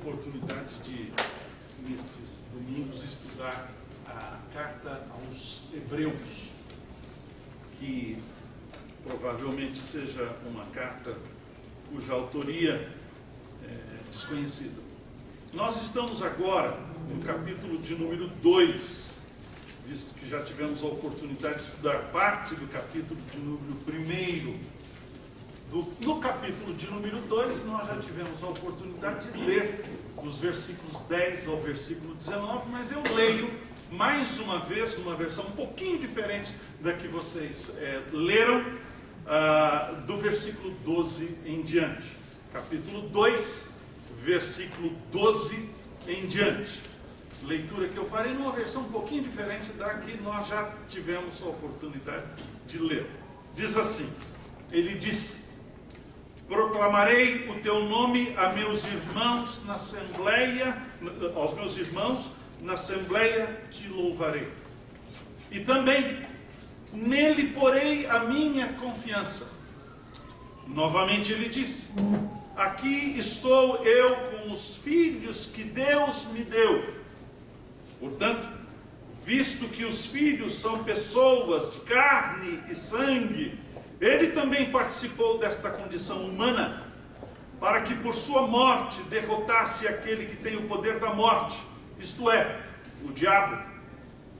oportunidade de, nestes domingos, estudar a carta aos Hebreus, que provavelmente seja uma carta cuja autoria é desconhecida. Nós estamos agora no capítulo de número 2, visto que já tivemos a oportunidade de estudar parte do capítulo de número 1. No capítulo de número 2, nós já tivemos a oportunidade de ler dos versículos 10 ao versículo 19, mas eu leio mais uma vez, uma versão um pouquinho diferente da que vocês leram, do versículo 12 em diante. Capítulo 2, versículo 12 em diante. Leitura que eu farei numa versão um pouquinho diferente da que nós já tivemos a oportunidade de ler. Diz assim, ele disse: proclamarei o teu nome a meus irmãos na assembleia, aos meus irmãos na assembleia te louvarei. E também nele porei a minha confiança. Novamente ele disse: aqui estou eu com os filhos que Deus me deu. Portanto, visto que os filhos são pessoas de carne e sangue, ele também participou desta condição humana, para que por sua morte derrotasse aquele que tem o poder da morte, isto é, o diabo,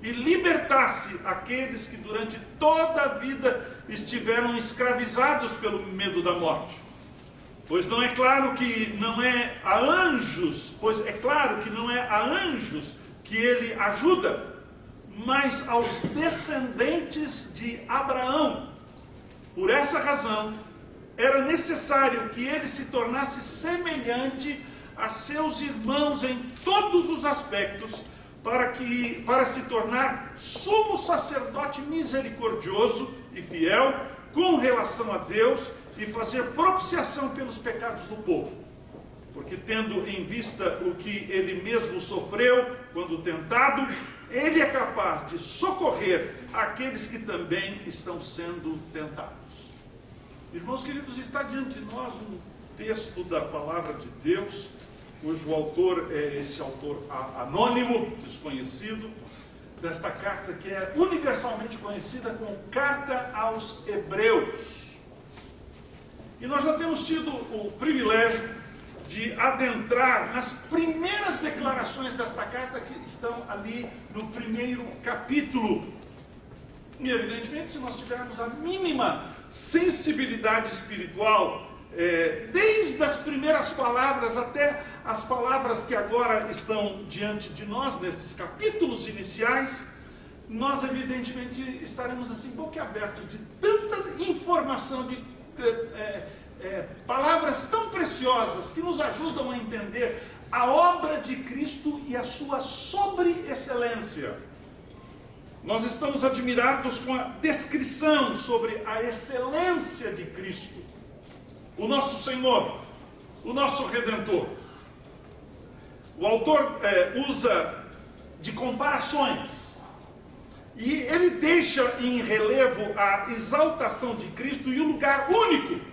e libertasse aqueles que durante toda a vida estiveram escravizados pelo medo da morte. Pois é claro que não é a anjos que ele ajuda, mas aos descendentes de Abraão. Por essa razão, era necessário que ele se tornasse semelhante a seus irmãos em todos os aspectos, para se tornar sumo sacerdote misericordioso e fiel com relação a Deus e fazer propiciação pelos pecados do povo. Porque tendo em vista o que ele mesmo sofreu quando tentado, ele é capaz de socorrer aqueles que também estão sendo tentados. Irmãos queridos, está diante de nós um texto da palavra de Deus, cujo autor é esse autor anônimo, desconhecido, desta carta que é universalmente conhecida como Carta aos Hebreus. E nós já temos tido o privilégio de adentrar nas primeiras declarações desta carta, que estão ali no primeiro capítulo. E evidentemente, se nós tivermos a mínima sensibilidade espiritual, desde as primeiras palavras até as palavras que agora estão diante de nós, nestes capítulos iniciais, nós evidentemente estaremos assim boquiabertos de tanta informação, de palavras tão preciosas que nos ajudam a entender a obra de Cristo e a sua sobre-excelência. Nós estamos admirados com a descrição sobre a excelência de Cristo, o nosso Senhor, o nosso Redentor. O autor usa de comparações, e ele deixa em relevo a exaltação de Cristo e o lugar único,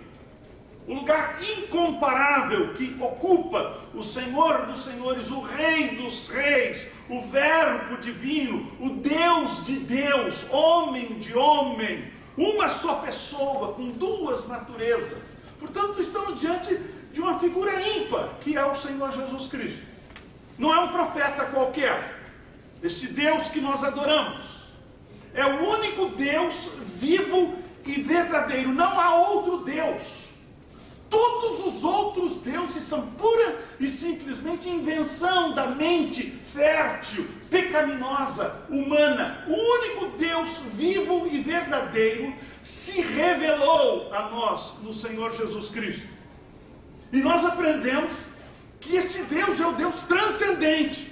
o lugar incomparável que ocupa o Senhor dos Senhores, o Rei dos Reis, o Verbo divino, o Deus de Deus, homem de homem, uma só pessoa com duas naturezas. Portanto, estamos diante de uma figura ímpar, que é o Senhor Jesus Cristo. Não é um profeta qualquer. Este Deus que nós adoramos é o único Deus vivo e verdadeiro. Não há outro Deus. Todos os outros deuses são pura e simplesmente invenção da mente fértil, pecaminosa, humana. O único Deus vivo e verdadeiro se revelou a nós no Senhor Jesus Cristo. E nós aprendemos que este Deus é o Deus transcendente,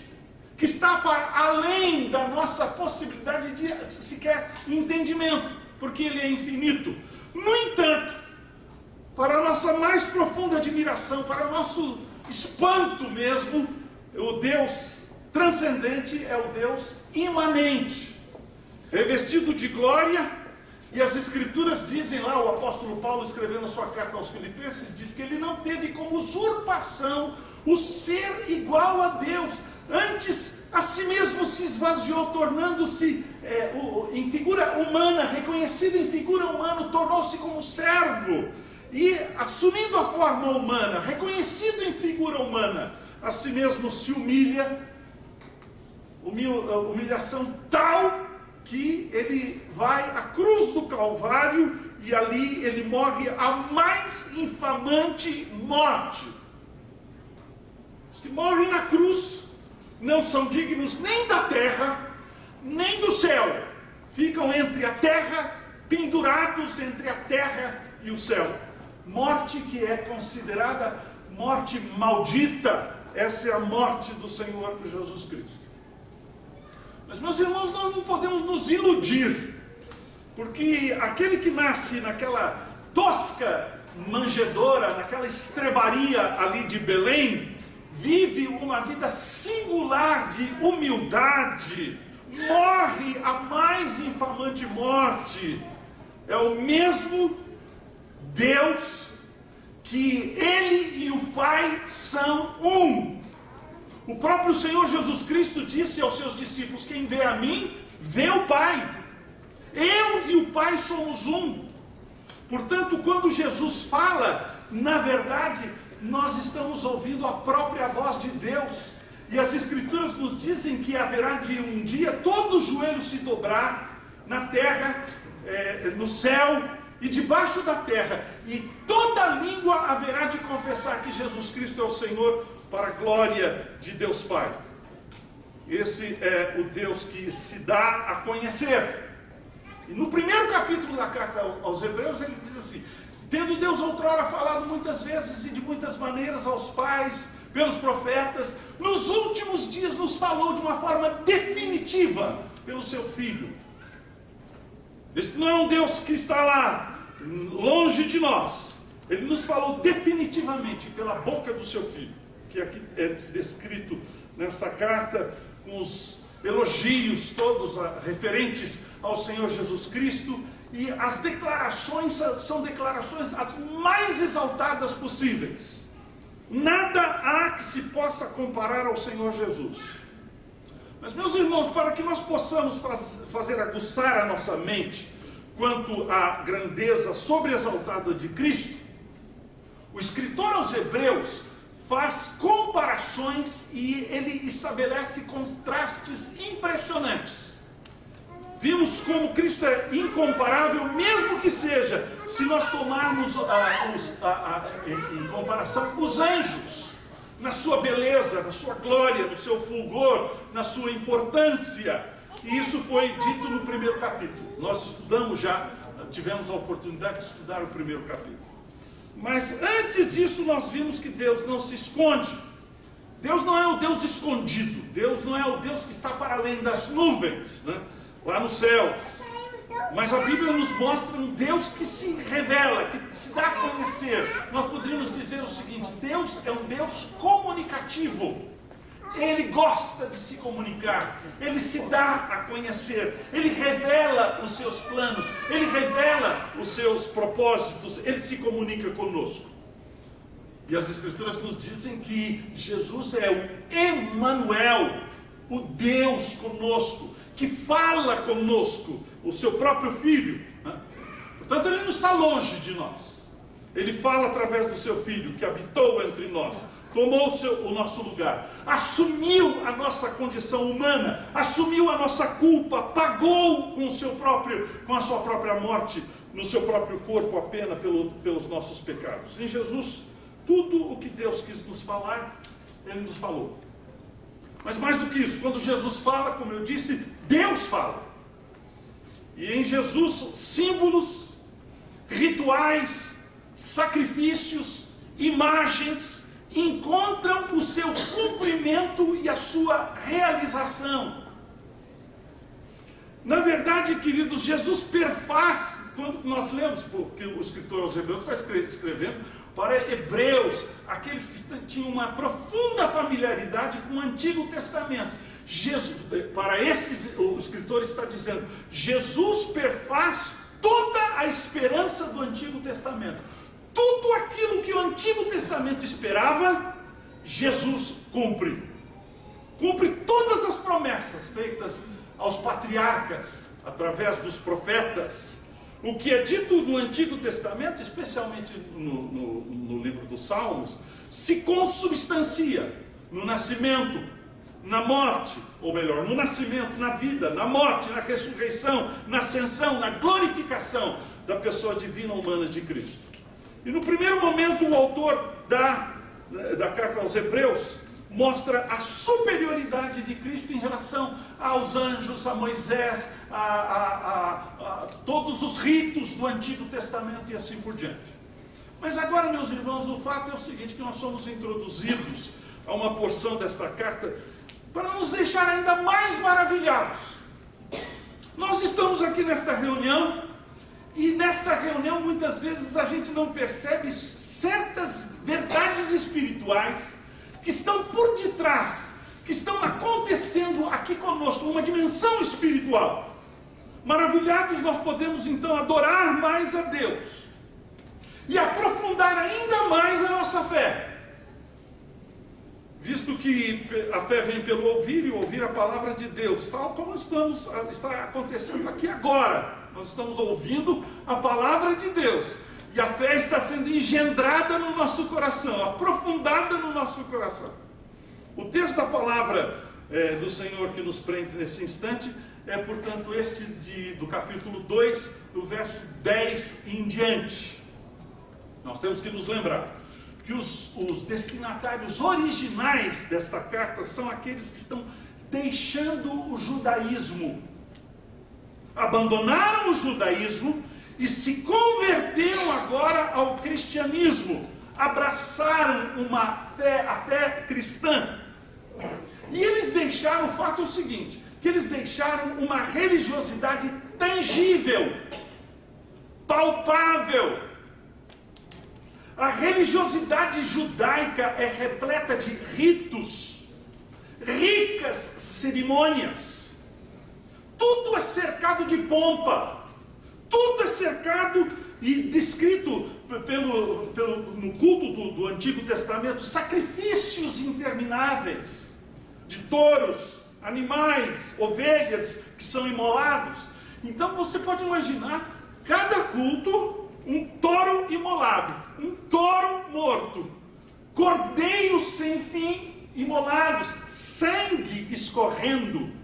que está para além da nossa possibilidade de sequer entendimento, porque Ele é infinito. No entanto, para a nossa mais profunda admiração, para o nosso espanto mesmo, o Deus transcendente é o Deus imanente, revestido de glória, e as Escrituras dizem lá, o apóstolo Paulo escrevendo a sua carta aos Filipenses, diz que ele não teve como usurpação o ser igual a Deus. Antes, a si mesmo se esvaziou, tornando-se em figura humana, reconhecido em figura humana, tornou-se como servo. E assumindo a forma humana, reconhecido em figura humana, a si mesmo se humilha, humilhação tal que ele vai à cruz do Calvário e ali ele morre a mais infamante morte. Os que morrem na cruz não são dignos nem da terra, nem do céu. Ficam entre a terra, pendurados entre a terra e o céu. Morte que é considerada morte maldita. Essa é a morte do Senhor Jesus Cristo. Mas, meus irmãos, nós não podemos nos iludir, porque aquele que nasce naquela tosca manjedoura, naquela estrebaria ali de Belém, vive uma vida singular de humildade, morre a mais infamante morte. É o mesmo Deus que Ele e o Pai são um. O próprio Senhor Jesus Cristo disse aos seus discípulos: quem vê a mim, vê o Pai. Eu e o Pai somos um. Portanto, quando Jesus fala, na verdade, nós estamos ouvindo a própria voz de Deus. E as Escrituras nos dizem que haverá de um dia todo joelho se dobrar na terra, no céu e debaixo da terra. E toda língua haverá de confessar que Jesus Cristo é o Senhor, para a glória de Deus Pai. Esse é o Deus que se dá a conhecer. E no primeiro capítulo da carta aos Hebreus, ele diz assim: tendo Deus outrora falado muitas vezes e de muitas maneiras aos pais, pelos profetas, nos últimos dias nos falou de uma forma definitiva pelo seu Filho. Este não é um Deus que está lá, longe de nós. Ele nos falou definitivamente pela boca do seu Filho, que aqui é descrito nesta carta, com os elogios todos referentes ao Senhor Jesus Cristo, e as declarações são declarações as mais exaltadas possíveis. Nada há que se possa comparar ao Senhor Jesus. Mas, meus irmãos, para que nós possamos fazer aguçar a nossa mente quanto à grandeza sobreexaltada de Cristo, o escritor aos Hebreus faz comparações e ele estabelece contrastes impressionantes. Vimos como Cristo é incomparável, mesmo que seja, se nós tomarmos em comparação os anjos, na sua beleza, na sua glória, no seu fulgor, na sua importância. E isso foi dito no primeiro capítulo. Nós estudamos já, tivemos a oportunidade de estudar o primeiro capítulo. Mas antes disso nós vimos que Deus não se esconde. Deus não é o Deus escondido. Deus não é o Deus que está para além das nuvens, né? Lá nos céus. Mas a Bíblia nos mostra um Deus que se revela, que se dá a conhecer. Nós poderíamos dizer o seguinte: Deus é um Deus comunicativo. Ele gosta de se comunicar, ele se dá a conhecer, ele revela os seus planos, ele revela os seus propósitos, ele se comunica conosco. E as Escrituras nos dizem que Jesus é o Emanuel, o Deus conosco, que fala conosco, o seu próprio Filho, né? Portanto, ele não está longe de nós, ele fala através do seu Filho, que habitou entre nós, tomou o nosso lugar, assumiu a nossa condição humana, assumiu a nossa culpa, pagou com a sua própria morte, no seu próprio corpo, a pena pelos nossos pecados. Em Jesus, tudo o que Deus quis nos falar, Ele nos falou. Mas mais do que isso, quando Jesus fala, como eu disse, Deus fala. E em Jesus, símbolos, rituais, sacrifícios, imagens, encontram o seu cumprimento e a sua realização. Na verdade, queridos, Jesus perfaz, quando nós lemos, porque o escritor aos Hebreus está escrevendo para hebreus, aqueles que tinham uma profunda familiaridade com o Antigo Testamento. Para esses, o escritor está dizendo, Jesus perfaz toda a esperança do Antigo Testamento. Tudo aquilo que o Antigo Testamento esperava, Jesus cumpre. Cumpre todas as promessas feitas aos patriarcas, através dos profetas. O que é dito no Antigo Testamento, especialmente no livro dos Salmos, se consubstancia no nascimento, na morte, ou melhor, no nascimento, na vida, na morte, na ressurreição, na ascensão, na glorificação da pessoa divina humana de Cristo. E no primeiro momento o autor da carta aos Hebreus mostra a superioridade de Cristo em relação aos anjos, a Moisés, a todos os ritos do Antigo Testamento e assim por diante. Mas agora, meus irmãos, o fato é o seguinte, que nós somos introduzidos a uma porção desta carta para nos deixar ainda mais maravilhados. Nós estamos aqui nesta reunião, e nesta reunião muitas vezes a gente não percebe certas verdades espirituais que estão por detrás, que estão acontecendo aqui conosco, numa dimensão espiritual. Maravilhados, nós podemos então adorar mais a Deus e aprofundar ainda mais a nossa fé, visto que a fé vem pelo ouvir e ouvir a palavra de Deus, tal como está acontecendo aqui agora. Nós estamos ouvindo a palavra de Deus e a fé está sendo engendrada no nosso coração, aprofundada no nosso coração. O texto da palavra do Senhor que nos prende nesse instante é, portanto, este do capítulo 2, do verso 10 em diante. Nós temos que nos lembrar que os destinatários originais desta carta são aqueles que estão deixando o judaísmo, abandonaram o judaísmo e se converteram agora ao cristianismo, abraçaram a fé cristã. E eles deixaram, o fato é o seguinte, que eles deixaram uma religiosidade tangível, palpável. A religiosidade judaica é repleta de ritos, ricas cerimônias. Tudo é cercado de pompa, tudo é cercado e descrito no culto do Antigo Testamento, sacrifícios intermináveis de touros, animais, ovelhas que são imolados. Então você pode imaginar, cada culto, um touro imolado, um touro morto, cordeiros sem fim imolados, sangue escorrendo.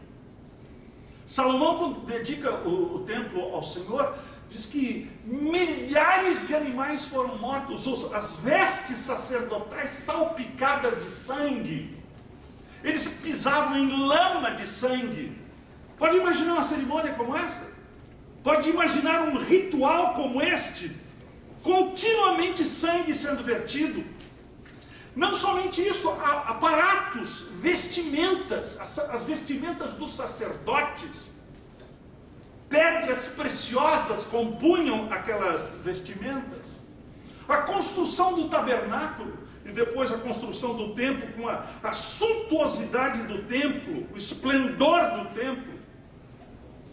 Salomão, quando dedica o templo ao Senhor, diz que milhares de animais foram mortos, as vestes sacerdotais salpicadas de sangue. Eles pisavam em lama de sangue. Pode imaginar uma cerimônia como essa? Pode imaginar um ritual como este? Continuamente sangue sendo vertido. Não somente isso, aparatos, vestimentas, as vestimentas dos sacerdotes, pedras preciosas compunham aquelas vestimentas. A construção do tabernáculo e depois a construção do templo, com a suntuosidade do templo, o esplendor do templo,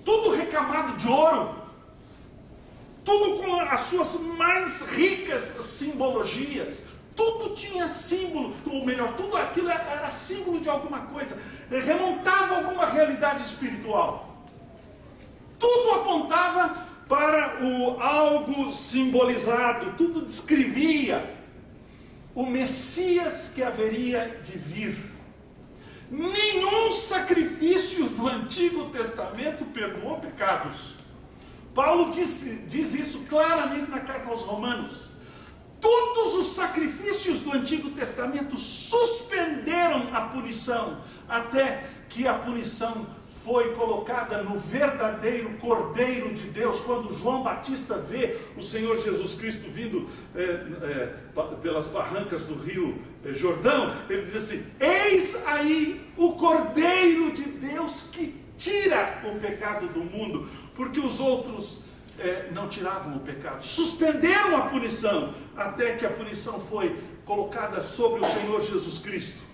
tudo recamado de ouro, tudo com as suas mais ricas simbologias. Tudo tinha símbolo, ou melhor, tudo aquilo era símbolo de alguma coisa, remontava a alguma realidade espiritual. Tudo apontava para algo simbolizado, tudo descrevia o Messias que haveria de vir. Nenhum sacrifício do Antigo Testamento perdoou pecados. Paulo diz isso claramente na carta aos Romanos. Todos os sacrifícios do Antigo Testamento suspenderam a punição, até que a punição foi colocada no verdadeiro Cordeiro de Deus. Quando João Batista vê o Senhor Jesus Cristo vindo pelas barrancas do rio Jordão, ele diz assim: eis aí o Cordeiro de Deus que tira o pecado do mundo, porque os outros não tiravam o pecado, suspenderam a punição, até que a punição foi colocada sobre o Senhor Jesus Cristo.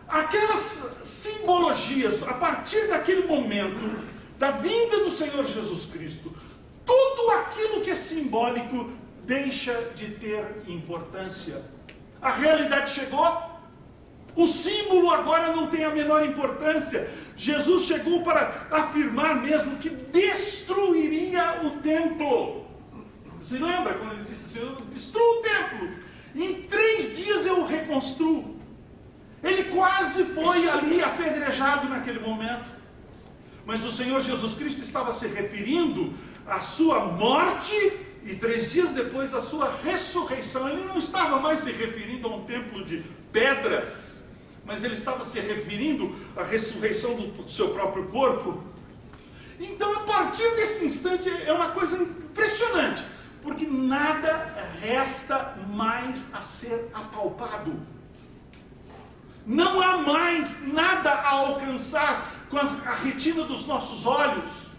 Aquelas simbologias, a partir daquele momento, da vinda do Senhor Jesus Cristo, tudo aquilo que é simbólico deixa de ter importância. A realidade chegou, O símbolo agora não tem a menor importância. Jesus chegou para afirmar mesmo que destruiria o templo. Se lembra quando ele disse assim: eu destruo o templo, em 3 dias eu o reconstruo. Ele quase foi ali apedrejado naquele momento. Mas o Senhor Jesus Cristo estava se referindo à sua morte e 3 dias depois à sua ressurreição. Ele não estava mais se referindo a um templo de pedras, mas ele estava se referindo à ressurreição do seu próprio corpo. Então, a partir desse instante, é uma coisa impressionante, porque nada resta mais a ser apalpado. Não há mais nada a alcançar com a retina dos nossos olhos.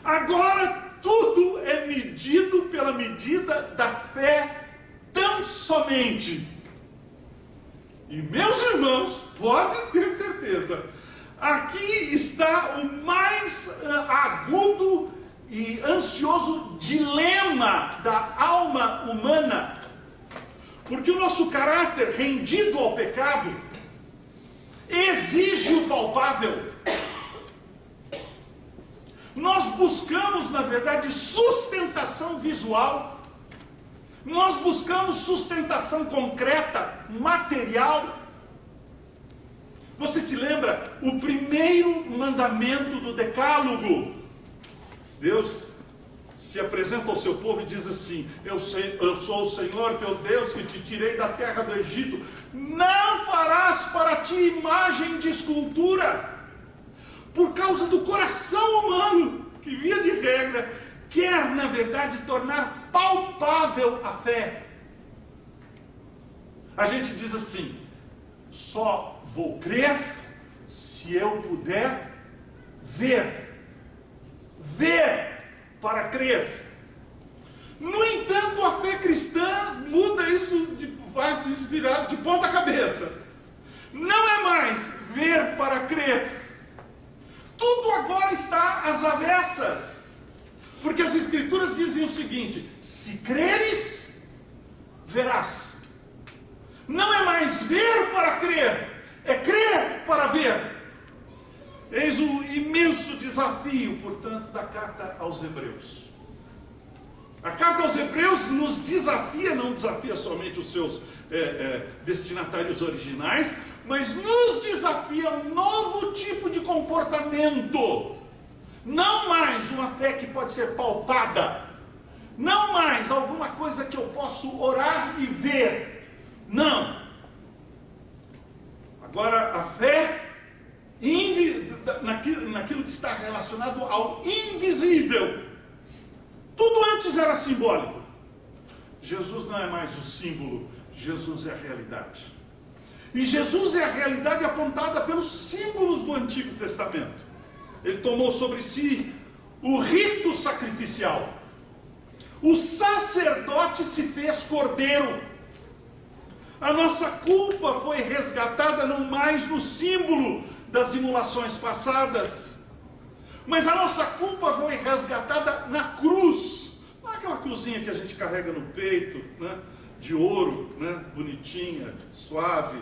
Agora tudo é medido pela medida da fé tão somente. E meus irmãos, podem ter certeza, aqui está o mais agudo e ansioso dilema da alma humana. Porque o nosso caráter rendido ao pecado exige o palpável. Nós buscamos, na verdade, sustentação visual. Nós buscamos sustentação concreta, material. Você se lembra? O primeiro mandamento do Decálogo. Deus se apresenta ao seu povo e diz assim: eu sou o Senhor teu Deus que te tirei da terra do Egito. Não farás para ti imagem de escultura. Por causa do coração humano, que via de regra quer, na verdade, tornar palpável a fé. A gente diz assim: só vou crer se eu puder ver. Ver para crer. No entanto, a fé cristã muda isso, faz isso virar de ponta cabeça. Não é mais ver para crer. Tudo agora está às avessas. Porque as Escrituras dizem o seguinte: se creres, verás. Não é mais ver para crer, é crer para ver. Eis o imenso desafio, portanto, da carta aos Hebreus. A carta aos Hebreus nos desafia, não desafia somente os seus destinatários originais, mas nos desafia um novo tipo de comportamento. Não mais uma fé que pode ser palpada. Não mais alguma coisa que eu posso orar e ver. Não. Agora a fé naquilo que está relacionado ao invisível. Tudo antes era simbólico. Jesus não é mais o símbolo, Jesus é a realidade. E Jesus é a realidade apontada pelos símbolos do Antigo Testamento. Ele tomou sobre si o rito sacrificial. O sacerdote se fez cordeiro. A nossa culpa foi resgatada não mais no símbolo das imolações passadas, mas a nossa culpa foi resgatada na cruz. Não é aquela cruzinha que a gente carrega no peito, né? De ouro, né? Bonitinha, suave,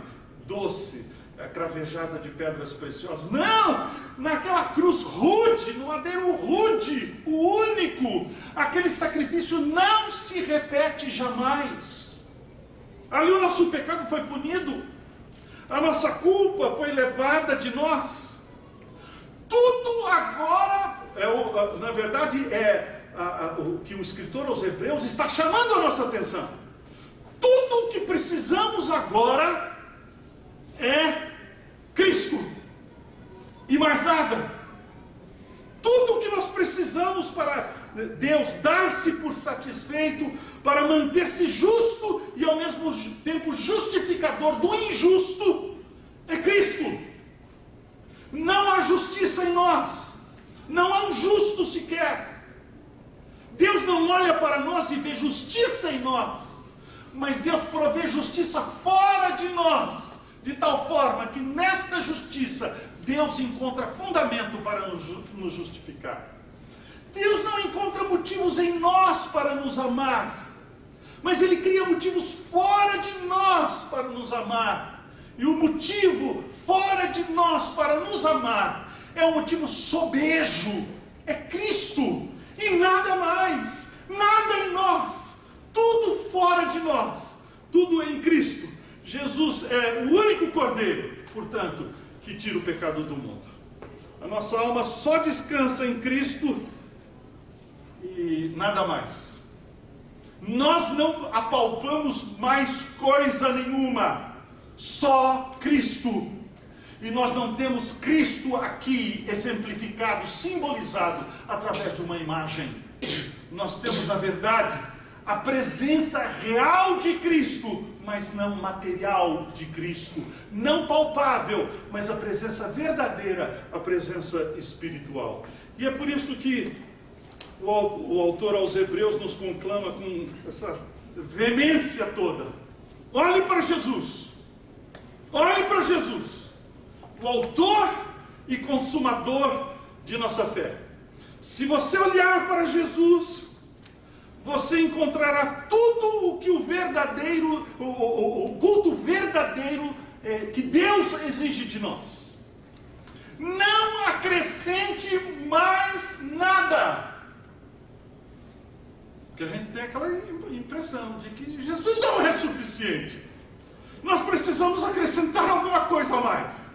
doce, cravejada de pedras preciosas. Não! Naquela cruz rude, no madeiro rude, o único. Aquele sacrifício não se repete jamais. Ali o nosso pecado foi punido. A nossa culpa foi levada de nós. Tudo agora, na verdade, o que o escritor aos Hebreus está chamando a nossa atenção. Tudo o que precisamos agora é Cristo. E mais nada. Tudo o que nós precisamos para Deus dar-se por satisfeito, para manter-se justo e ao mesmo tempo justificador do injusto, é Cristo. Não há justiça em nós. Não há um justo sequer. Deus não olha para nós e vê justiça em nós, mas Deus provê justiça fora de nós, de tal forma que nesta justiça Deus encontra fundamento para nos justificar. Deus não encontra motivos em nós para nos amar, mas Ele cria motivos fora de nós para nos amar. E o motivo fora de nós para nos amar é um motivo sobejo, é Cristo e nada mais, nada em nós, tudo fora de nós, tudo em Cristo. Jesus é o único Cordeiro, portanto, que tira o pecado do mundo. A nossa alma só descansa em Cristo e nada mais. Nós não apalpamos mais coisa nenhuma, só Cristo. E nós não temos Cristo aqui exemplificado, simbolizado através de uma imagem. Nós temos, na verdade, a presença real de Cristo, mas não material de Cristo, não palpável, mas a presença verdadeira, a presença espiritual. E é por isso que o autor aos Hebreus nos conclama com essa veemência toda: olhe para Jesus, olhe para Jesus, o autor e consumador de nossa fé. Se você olhar para Jesus, você encontrará tudo o que o verdadeiro, o culto verdadeiro que Deus exige de nós. Não acrescente mais nada. Porque a gente tem aquela impressão de que Jesus não é suficiente. Nós precisamos acrescentar alguma coisa a mais.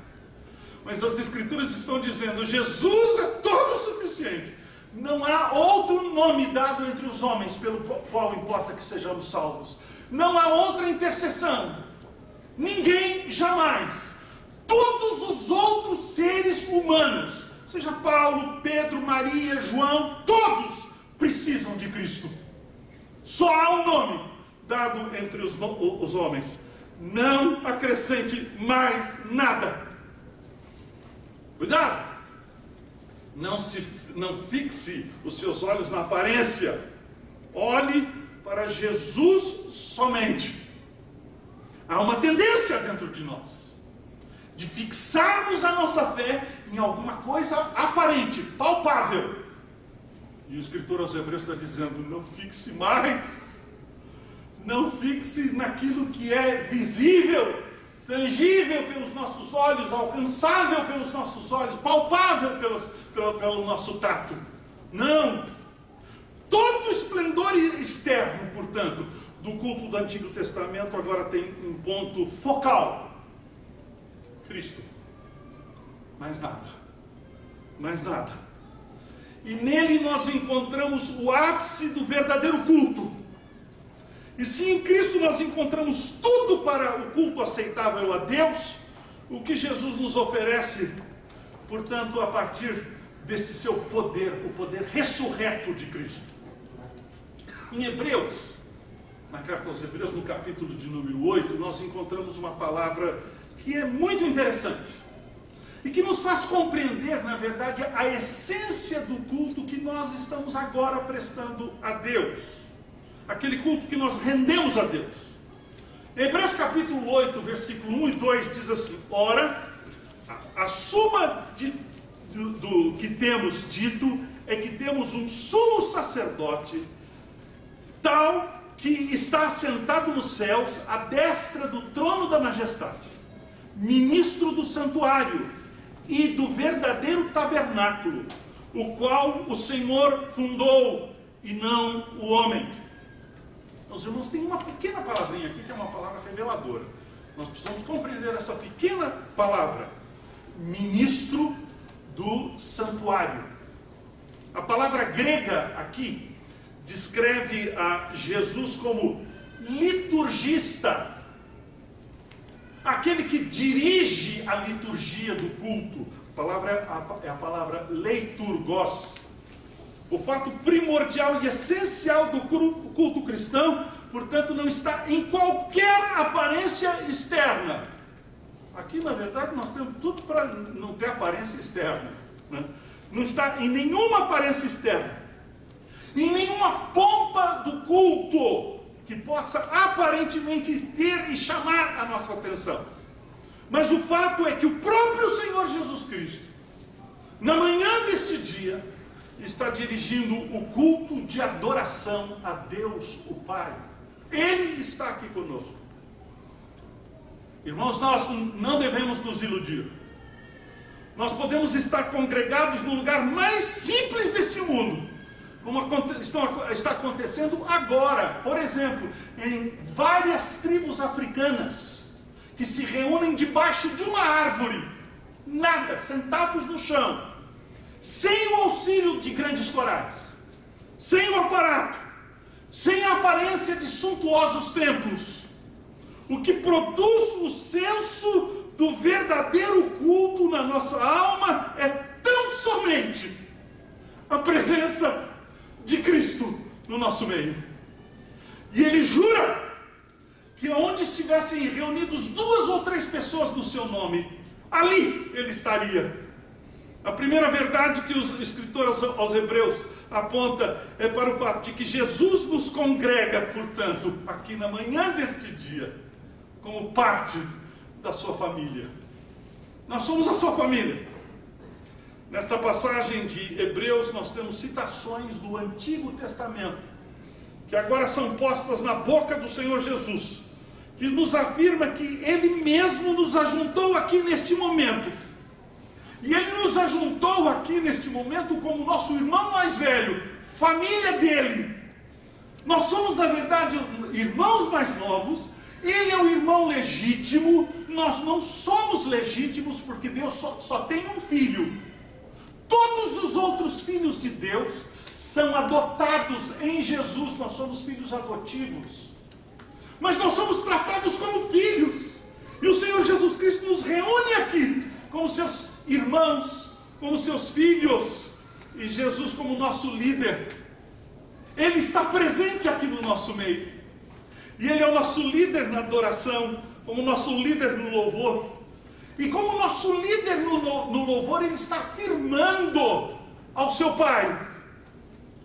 Mas as Escrituras estão dizendo: Jesus é todo suficiente. Não há outro nome dado entre os homens pelo qual importa que sejamos salvos. Não há outra intercessão. Ninguém jamais. Todos os outros seres humanos, seja Paulo, Pedro, Maria, João, todos precisam de Cristo. Só há um nome dado entre os homens. Não acrescente mais nada. Cuidado! Não fixe os seus olhos na aparência. Olhe para Jesus somente. Há uma tendência dentro de nós de fixarmos a nossa fé em alguma coisa aparente, palpável. E o escritor aos Hebreus está dizendo: não fixe mais. Não fixe naquilo que é visível, tangível pelos nossos olhos, alcançável pelos nossos olhos, palpável pelo nosso tato. Não. Todo o esplendor externo, portanto, do culto do Antigo Testamento agora tem um ponto focal: Cristo. Mais nada. Mais nada. E nele nós encontramos o ápice do verdadeiro culto. E se em Cristo nós encontramos tudo para o culto aceitável a Deus, o que Jesus nos oferece, portanto, a partir deste seu poder, o poder ressurreto de Cristo. Em Hebreus, na carta aos Hebreus, no capítulo de número 8, nós encontramos uma palavra que é muito interessante e que nos faz compreender, na verdade, a essência do culto que nós estamos agora prestando a Deus. Aquele culto que nós rendemos a Deus. Hebreus capítulo 8, versículo 1 e 2 diz assim: ora, a suma do que temos dito é que temos um sumo sacerdote, tal que está assentado nos céus, à destra do trono da majestade, ministro do santuário e do verdadeiro tabernáculo, o qual o Senhor fundou e não o homem. Meus irmãos, tem uma pequena palavrinha aqui que é uma palavra reveladora. Nós precisamos compreender essa pequena palavra: ministro do santuário. A palavra grega aqui descreve a Jesus como liturgista, aquele que dirige a liturgia do culto. A palavra é a palavra leiturgos. O fato primordial e essencial do culto cristão, portanto, não está em qualquer aparência externa. Aqui, na verdade, nós temos tudo para não ter aparência externa, né? Não está em nenhuma aparência externa, em nenhuma pompa do culto que possa aparentemente ter e chamar a nossa atenção. Mas o fato é que o próprio Senhor Jesus Cristo, na manhã deste dia, está dirigindo o culto de adoração a Deus o Pai. Ele está aqui conosco. Irmãos, nós não devemos nos iludir. Nós podemos estar congregados no lugar mais simples deste mundo, como está acontecendo agora, por exemplo, em várias tribos africanas, que se reúnem debaixo de uma árvore, nada, sentados no chão, sem o auxílio de grandes corais, sem o aparato, sem a aparência de suntuosos templos, o que produz o senso do verdadeiro culto na nossa alma é tão somente a presença de Cristo no nosso meio. E ele jura que onde estivessem reunidos 2 ou 3 pessoas no seu nome, ali ele estaria. A primeira verdade que o escritor aos Hebreus aponta é para o fato de que Jesus nos congrega, portanto, aqui na manhã deste dia, como parte da sua família. Nós somos a sua família. Nesta passagem de Hebreus nós temos citações do Antigo Testamento, que agora são postas na boca do Senhor Jesus, que nos afirma que Ele mesmo nos ajuntou aqui neste momento. E Ele nos ajuntou aqui neste momento como nosso irmão mais velho, família dele. Nós somos, na verdade, irmãos mais novos. Ele é o irmão legítimo. Nós não somos legítimos porque Deus só tem um filho. Todos os outros filhos de Deus são adotados em Jesus. Nós somos filhos adotivos. Mas nós somos tratados como filhos. E o Senhor Jesus Cristo nos reúne aqui como seus irmãos, como seus filhos. E Jesus como nosso líder. Ele está presente aqui no nosso meio. E Ele é o nosso líder na adoração, como nosso líder no louvor. E como nosso líder no louvor, Ele está afirmando ao seu Pai.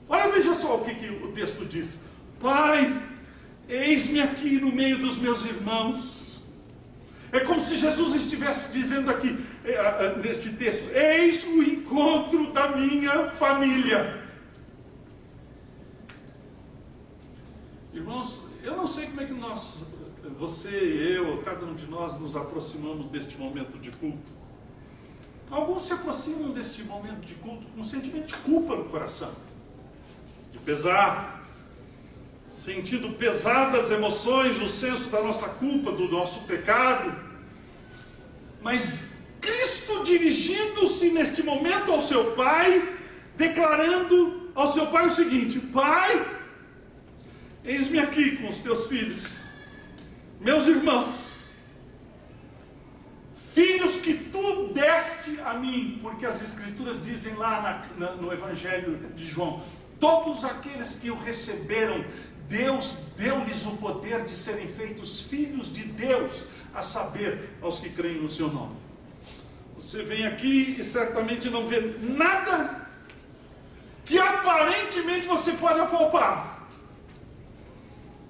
Olha, veja só o que o texto diz. Pai, eis-me aqui no meio dos meus irmãos. É como se Jesus estivesse dizendo aqui, neste texto, eis o encontro da minha família. Irmãos, eu não sei como é que você, eu, cada um de nós nos aproximamos deste momento de culto. Alguns se aproximam deste momento de culto com um sentimento de culpa no coração, de pesar, sentindo pesadas emoções, o senso da nossa culpa, do nosso pecado. Mas Cristo dirigindo-se neste momento ao seu Pai, declarando ao seu Pai o seguinte: Pai, eis-me aqui com os teus filhos, meus irmãos, filhos que tu deste a mim, porque as Escrituras dizem lá no Evangelho de João, todos aqueles que o receberam, Deus deu-lhes o poder de serem feitos filhos de Deus, a saber, aos que creem no seu nome. Você vem aqui e certamente não vê nada que aparentemente você pode apalpar.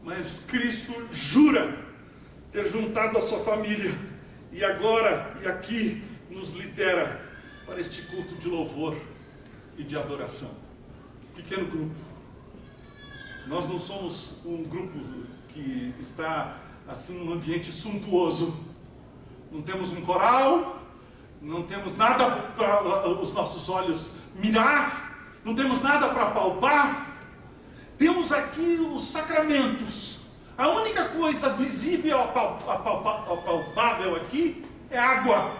Mas Cristo jura ter juntado a sua família e agora e aqui nos lidera para este culto de louvor e de adoração. Pequeno grupo. Nós não somos um grupo que está assim num ambiente suntuoso. Não temos um coral, não temos nada para os nossos olhos mirar, não temos nada para palpar. Temos aqui os sacramentos. A única coisa visível, apalpável aqui é água.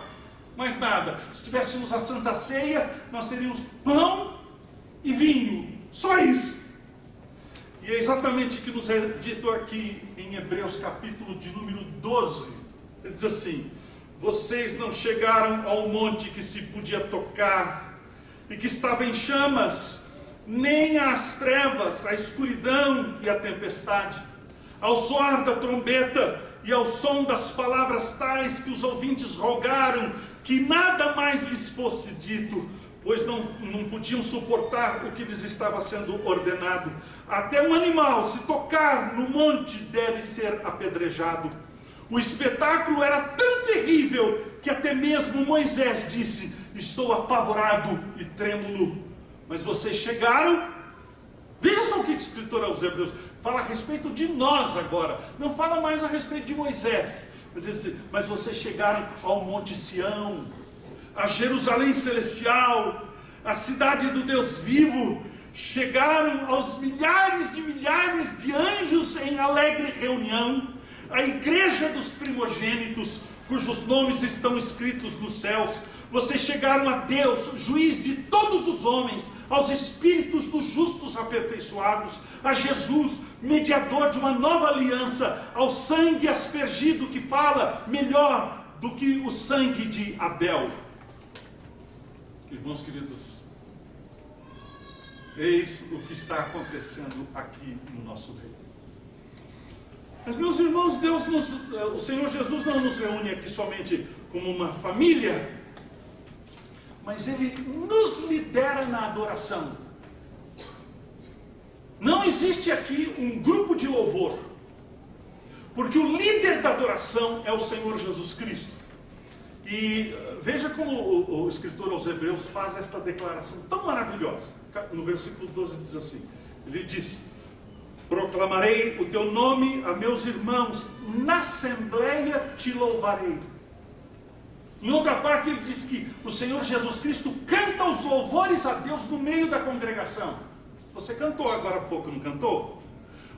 Mais nada. Se tivéssemos a Santa Ceia, nós teríamos pão e vinho. Só isso. E é exatamente o que nos é dito aqui em Hebreus capítulo de número 12. Ele diz assim: vocês não chegaram ao monte que se podia tocar e que estava em chamas, nem às trevas, à escuridão e à tempestade, ao soar da trombeta e ao som das palavras tais que os ouvintes rogaram que nada mais lhes fosse dito, pois não podiam suportar o que lhes estava sendo ordenado. Até um animal, se tocar no monte, deve ser apedrejado. O espetáculo era tão terrível que até mesmo Moisés disse: estou apavorado e trêmulo. Mas vocês chegaram. Veja só o que o escritor aos Hebreus fala a respeito de nós agora. Não fala mais a respeito de Moisés. Mas vocês chegaram ao Monte Sião, a Jerusalém celestial, a cidade do Deus vivo, chegaram aos milhares de anjos em alegre reunião, a igreja dos primogênitos, cujos nomes estão escritos nos céus. Vocês chegaram a Deus, juiz de todos os homens, aos espíritos dos justos aperfeiçoados, a Jesus, mediador de uma nova aliança, ao sangue aspergido que fala melhor do que o sangue de Abel. Irmãos queridos, eis o que está acontecendo aqui no nosso reino. Mas, meus irmãos, o Senhor Jesus não nos reúne aqui somente como uma família, mas Ele nos lidera na adoração. Não existe aqui um grupo de louvor, porque o líder da adoração é o Senhor Jesus Cristo. E veja como o escritor aos Hebreus faz esta declaração tão maravilhosa. No versículo 12 diz assim, ele diz: proclamarei o teu nome a meus irmãos, na assembleia te louvarei. Em outra parte ele diz que o Senhor Jesus Cristo canta os louvores a Deus no meio da congregação. Você cantou agora há pouco, não cantou?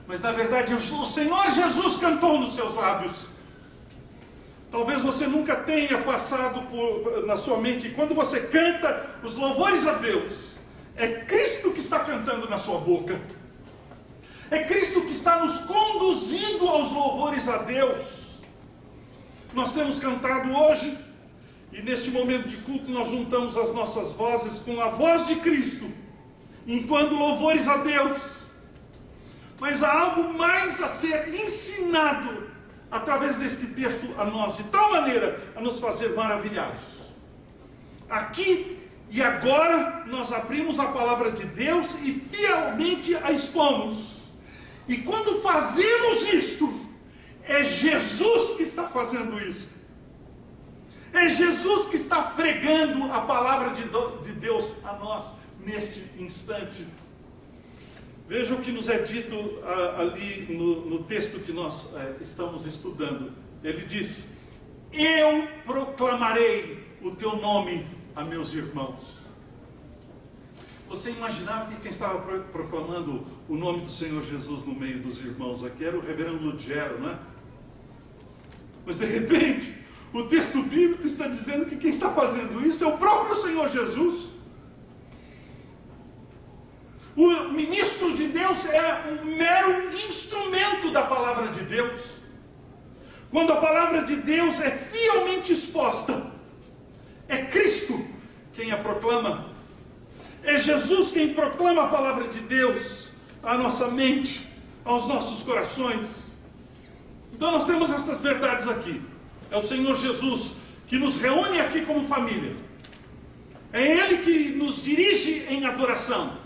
Mas na verdade o Senhor Jesus cantou nos seus lábios. Talvez você nunca tenha passado na sua mente, quando você canta os louvores a Deus, é Cristo que está cantando na sua boca. É Cristo que está nos conduzindo aos louvores a Deus. Nós temos cantado hoje, e neste momento de culto nós juntamos as nossas vozes com a voz de Cristo, entoando louvores a Deus. Mas há algo mais a ser ensinado através deste texto a nós, de tal maneira a nos fazer maravilhados. Aqui e agora nós abrimos a palavra de Deus e fielmente a expomos. E quando fazemos isto, é Jesus que está fazendo isto. É Jesus que está pregando a palavra de Deus a nós neste instante. Veja o que nos é dito ali no texto que nós estamos estudando. Ele diz: eu proclamarei o teu nome a meus irmãos. Você imaginava que quem estava proclamando o nome do Senhor Jesus no meio dos irmãos aqui era o reverendo Lugero, não é? Mas de repente, o texto bíblico está dizendo que quem está fazendo isso é o próprio Senhor Jesus. O ministro de Deus é um mero instrumento da palavra de Deus. Quando a palavra de Deus é fielmente exposta, é Cristo quem a proclama. É Jesus quem proclama a palavra de Deus à nossa mente, aos nossos corações. Então nós temos estas verdades aqui. É o Senhor Jesus que nos reúne aqui como família. É Ele que nos dirige em adoração.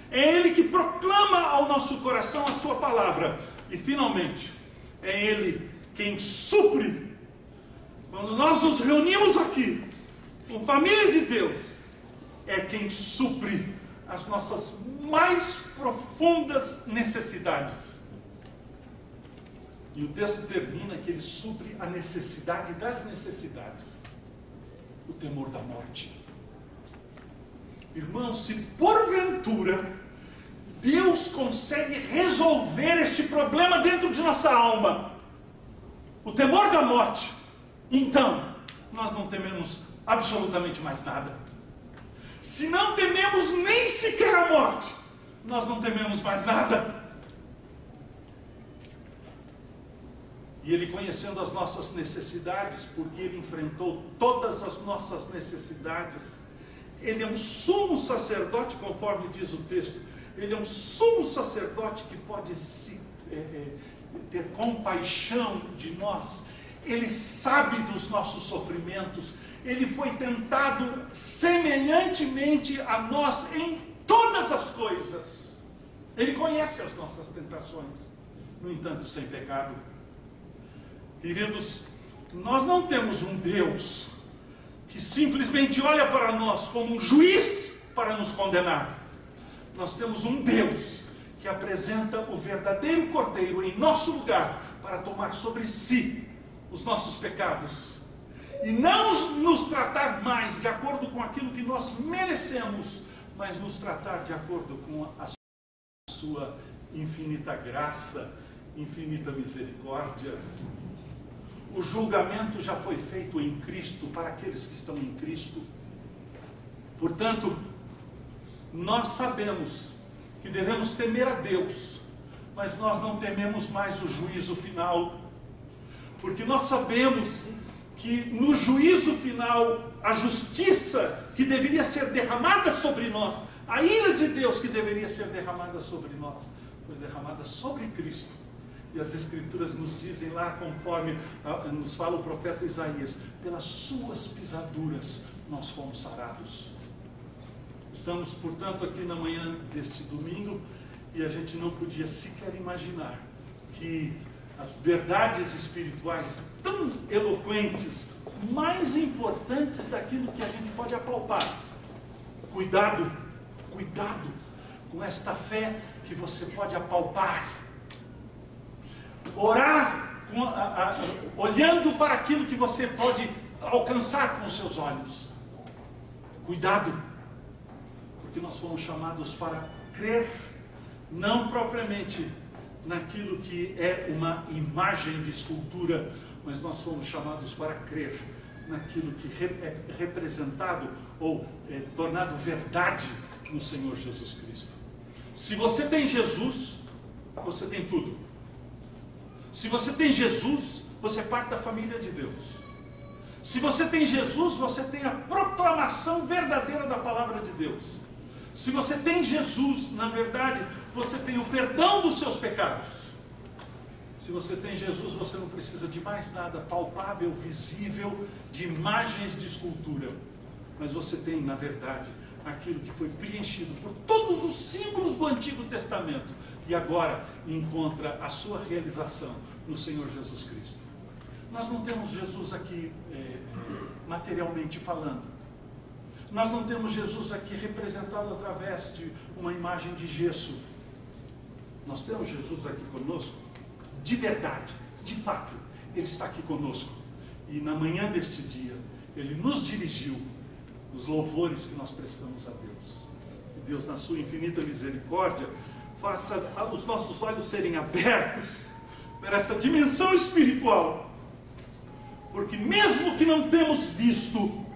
É Ele que proclama ao nosso coração a sua palavra. E finalmente, é Ele quem supre. Quando nós nos reunimos aqui, com família de Deus, é quem supre as nossas mais profundas necessidades. E o texto termina que Ele supre a necessidade das necessidades. O temor da morte. Irmãos, se porventura Deus consegue resolver este problema dentro de nossa alma, o temor da morte, então nós não tememos absolutamente mais nada. Se não tememos nem sequer a morte, nós não tememos mais nada. E Ele, conhecendo as nossas necessidades, porque Ele enfrentou todas as nossas necessidades, Ele é um sumo sacerdote, conforme diz o texto. Ele é um sumo sacerdote que pode ter compaixão de nós. Ele sabe dos nossos sofrimentos. Ele foi tentado semelhantemente a nós em todas as coisas. Ele conhece as nossas tentações, no entanto, sem pecado. Queridos, nós não temos um Deus que simplesmente olha para nós como um juiz para nos condenar. Nós temos um Deus que apresenta o verdadeiro Cordeiro em nosso lugar para tomar sobre si os nossos pecados e não nos tratar mais de acordo com aquilo que nós merecemos, mas nos tratar de acordo com a sua infinita graça, infinita misericórdia. O julgamento já foi feito em Cristo para aqueles que estão em Cristo. Portanto, nós sabemos que devemos temer a Deus, mas nós não tememos mais o juízo final, porque nós sabemos que no juízo final, a justiça que deveria ser derramada sobre nós, a ira de Deus que deveria ser derramada sobre nós, foi derramada sobre Cristo. E as Escrituras nos dizem lá, conforme nos fala o profeta Isaías, pelas suas pisaduras nós fomos sarados. Estamos, portanto, aqui na manhã deste domingo, e a gente não podia sequer imaginar que as verdades espirituais tão eloquentes, mais importantes daquilo que a gente pode apalpar. Cuidado, cuidado com esta fé que você pode apalpar. Orar olhando para aquilo que você pode alcançar com os seus olhos. Cuidado, porque nós fomos chamados para crer, não propriamente naquilo que é uma imagem de escultura, mas nós fomos chamados para crer naquilo que é representado ou é tornado verdade no Senhor Jesus Cristo. Se você tem Jesus, você tem tudo. Se você tem Jesus, você é parte da família de Deus. Se você tem Jesus, você tem a proclamação verdadeira da palavra de Deus. Se você tem Jesus, na verdade, você tem o perdão dos seus pecados. Se você tem Jesus, você não precisa de mais nada palpável, visível, de imagens de escultura. Mas você tem, na verdade, aquilo que foi preenchido por todos os símbolos do Antigo Testamento e agora encontra a sua realização no Senhor Jesus Cristo. Nós não temos Jesus aqui materialmente falando. Nós não temos Jesus aqui representado através de uma imagem de gesso. Nós temos Jesus aqui conosco, de verdade, de fato. Ele está aqui conosco. E na manhã deste dia, Ele nos dirigiu nos louvores que nós prestamos a Deus. E Deus, na sua infinita misericórdia, faça os nossos olhos serem abertos para essa dimensão espiritual. Porque mesmo que não temos visto,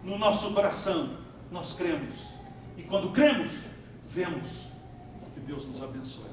no nosso coração, nós cremos. E quando cremos, vemos. Que Deus nos abençoe.